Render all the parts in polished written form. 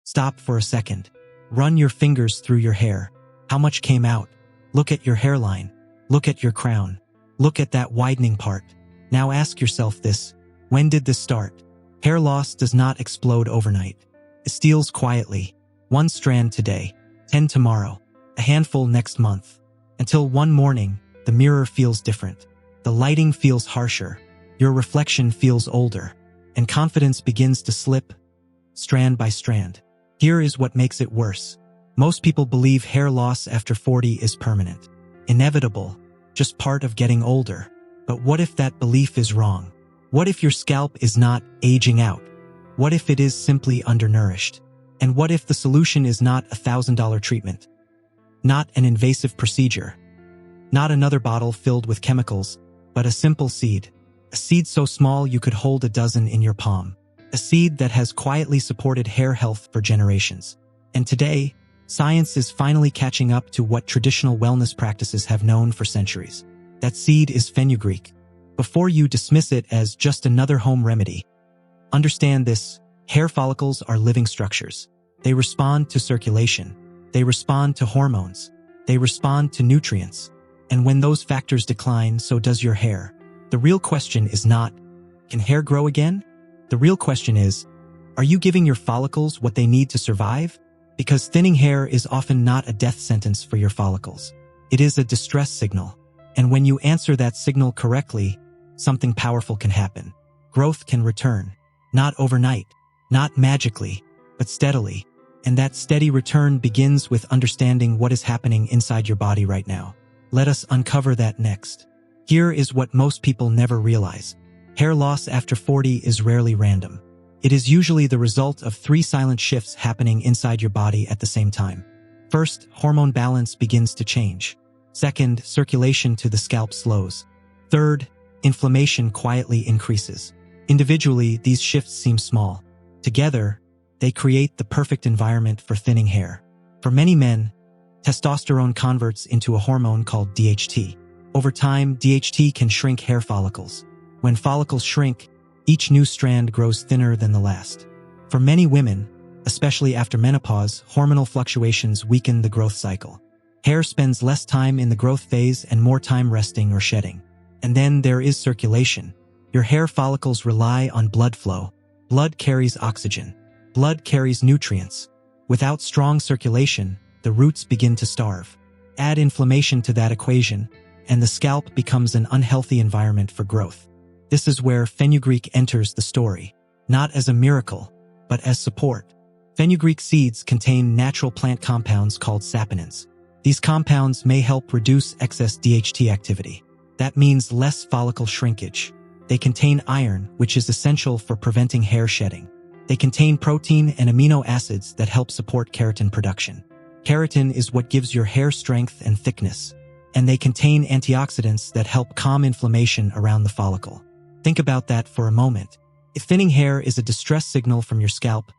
Stop for a second. Run your fingers through your hair. How much came out? Look at your hairline. Look at your crown. Look at that widening part. Now ask yourself this. When did this start? Hair loss does not explode overnight. It steals quietly. 1 strand today, 10 tomorrow, a handful next month. Until one morning, the mirror feels different. The lighting feels harsher. Your reflection feels older. And confidence begins to slip, strand by strand. Here is what makes it worse. Most people believe hair loss after 40 is permanent, inevitable, just part of getting older. But what if that belief is wrong? What if your scalp is not aging out? What if it is simply undernourished? And what if the solution is not a $1,000 treatment? Not an invasive procedure. Not another bottle filled with chemicals, but a simple seed. A seed so small you could hold a dozen in your palm. A seed that has quietly supported hair health for generations. And today, science is finally catching up to what traditional wellness practices have known for centuries. That seed is fenugreek. Before you dismiss it as just another home remedy, understand this: hair follicles are living structures. They respond to circulation. They respond to hormones. They respond to nutrients. And when those factors decline, so does your hair. The real question is not, can hair grow again? The real question is, are you giving your follicles what they need to survive? Because thinning hair is often not a death sentence for your follicles. It is a distress signal. And when you answer that signal correctly, something powerful can happen. Growth can return. Not overnight, not magically, but steadily. And that steady return begins with understanding what is happening inside your body right now. Let us uncover that next. Here is what most people never realize. Hair loss after 40 is rarely random. It is usually the result of 3 silent shifts happening inside your body at the same time. First, hormone balance begins to change. Second, circulation to the scalp slows. Third, inflammation quietly increases. Individually, these shifts seem small. Together, they create the perfect environment for thinning hair. For many men, testosterone converts into a hormone called DHT. Over time, DHT can shrink hair follicles. When follicles shrink, each new strand grows thinner than the last. For many women, especially after menopause, hormonal fluctuations weaken the growth cycle. Hair spends less time in the growth phase and more time resting or shedding. And then there is circulation. Your hair follicles rely on blood flow. Blood carries oxygen. Blood carries nutrients. Without strong circulation, the roots begin to starve. Add inflammation to that equation, and the scalp becomes an unhealthy environment for growth. This is where fenugreek enters the story, not as a miracle, but as support. Fenugreek seeds contain natural plant compounds called saponins. These compounds may help reduce excess DHT activity. That means less follicle shrinkage. They contain iron, which is essential for preventing hair shedding. They contain protein and amino acids that help support keratin production. Keratin is what gives your hair strength and thickness. And they contain antioxidants that help calm inflammation around the follicle. Think about that for a moment. If thinning hair is a distress signal from your scalp,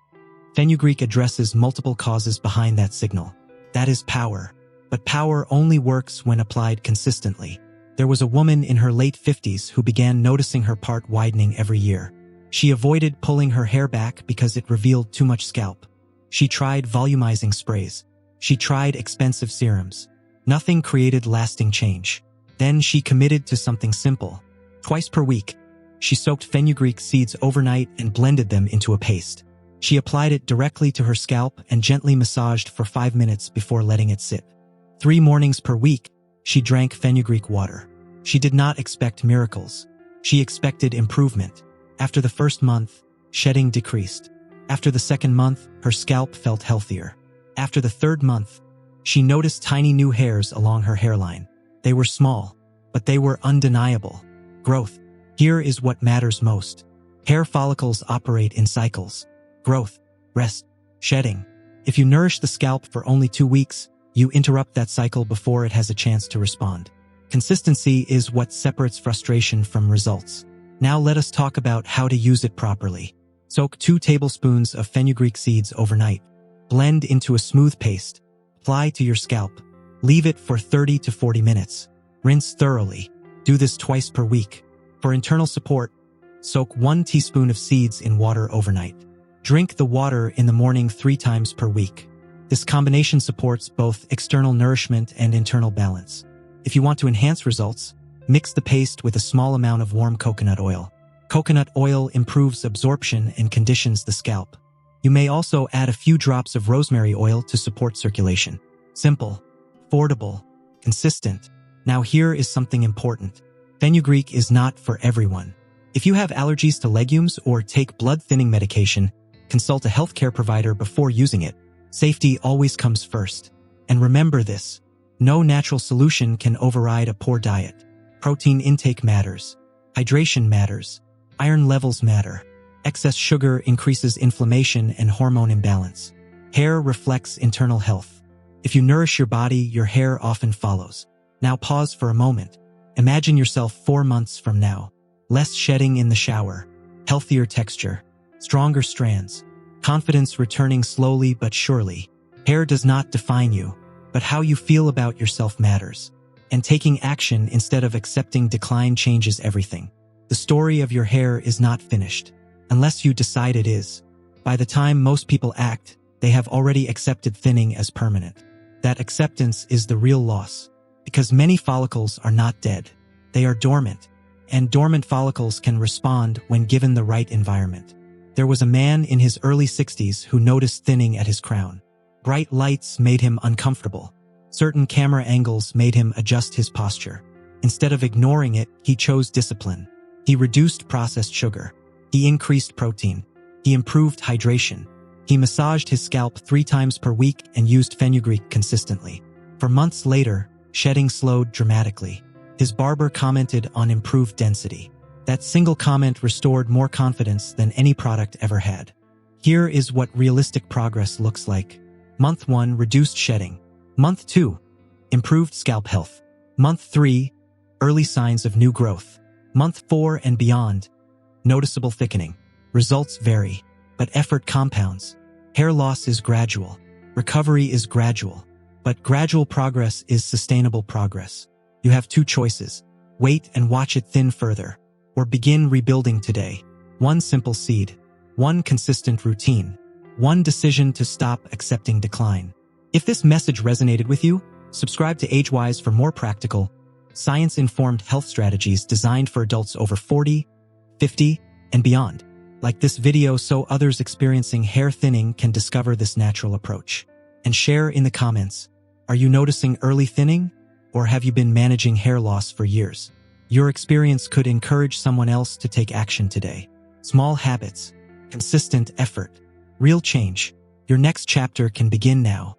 fenugreek addresses multiple causes behind that signal. That is power. But power only works when applied consistently. There was a woman in her late 50s who began noticing her part widening every year. She avoided pulling her hair back because it revealed too much scalp. She tried volumizing sprays. She tried expensive serums. Nothing created lasting change. Then she committed to something simple. Twice per week, she soaked fenugreek seeds overnight and blended them into a paste. She applied it directly to her scalp and gently massaged for 5 minutes before letting it sit. 3 mornings per week, she drank fenugreek water. She did not expect miracles. She expected improvement. After the first month, shedding decreased. After the second month, her scalp felt healthier. After the third month, she noticed tiny new hairs along her hairline. They were small, but they were undeniable. Growth. Here is what matters most. Hair follicles operate in cycles. Growth, rest, shedding. If you nourish the scalp for only 2 weeks, you interrupt that cycle before it has a chance to respond. Consistency is what separates frustration from results. Now let us talk about how to use it properly. Soak 2 tablespoons of fenugreek seeds overnight. Blend into a smooth paste. Apply to your scalp. Leave it for 30 to 40 minutes. Rinse thoroughly. Do this twice per week. For internal support, soak 1 teaspoon of seeds in water overnight. Drink the water in the morning 3 times per week. This combination supports both external nourishment and internal balance. If you want to enhance results, mix the paste with a small amount of warm coconut oil. Coconut oil improves absorption and conditions the scalp. You may also add a few drops of rosemary oil to support circulation. Simple, affordable, consistent. Now here is something important. Fenugreek is not for everyone. If you have allergies to legumes or take blood-thinning medication, consult a healthcare provider before using it. Safety always comes first. And remember this, no natural solution can override a poor diet. Protein intake matters. Hydration matters. Iron levels matter. Excess sugar increases inflammation and hormone imbalance. Hair reflects internal health. If you nourish your body, your hair often follows. Now pause for a moment. Imagine yourself 4 months from now. Less shedding in the shower. Healthier texture. Stronger strands. Confidence returning slowly but surely. Hair does not define you, but how you feel about yourself matters. And taking action instead of accepting decline changes everything. The story of your hair is not finished, unless you decide it is. By the time most people act, they have already accepted thinning as permanent. That acceptance is the real loss, because many follicles are not dead. They are dormant, and dormant follicles can respond when given the right environment. There was a man in his early 60s who noticed thinning at his crown. Bright lights made him uncomfortable. Certain camera angles made him adjust his posture. Instead of ignoring it, he chose discipline. He reduced processed sugar. He increased protein. He improved hydration. He massaged his scalp 3 times per week and used fenugreek consistently. For months later, shedding slowed dramatically. His barber commented on improved density. That single comment restored more confidence than any product ever had. Here is what realistic progress looks like. Month 1, reduced shedding. Month 2, improved scalp health. Month 3, early signs of new growth. Month 4 and beyond, noticeable thickening. Results vary, but effort compounds. Hair loss is gradual. Recovery is gradual. But gradual progress is sustainable progress. You have 2 choices. Wait and watch it thin further, or begin rebuilding today. 1 simple seed. 1 consistent routine. 1 decision to stop accepting decline. If this message resonated with you, subscribe to AgeWise for more practical, science-informed health strategies designed for adults over 40, 50, and beyond. Like this video so others experiencing hair thinning can discover this natural approach. And share in the comments, are you noticing early thinning? Or have you been managing hair loss for years? Your experience could encourage someone else to take action today. Small habits, consistent effort, real change. Your next chapter can begin now.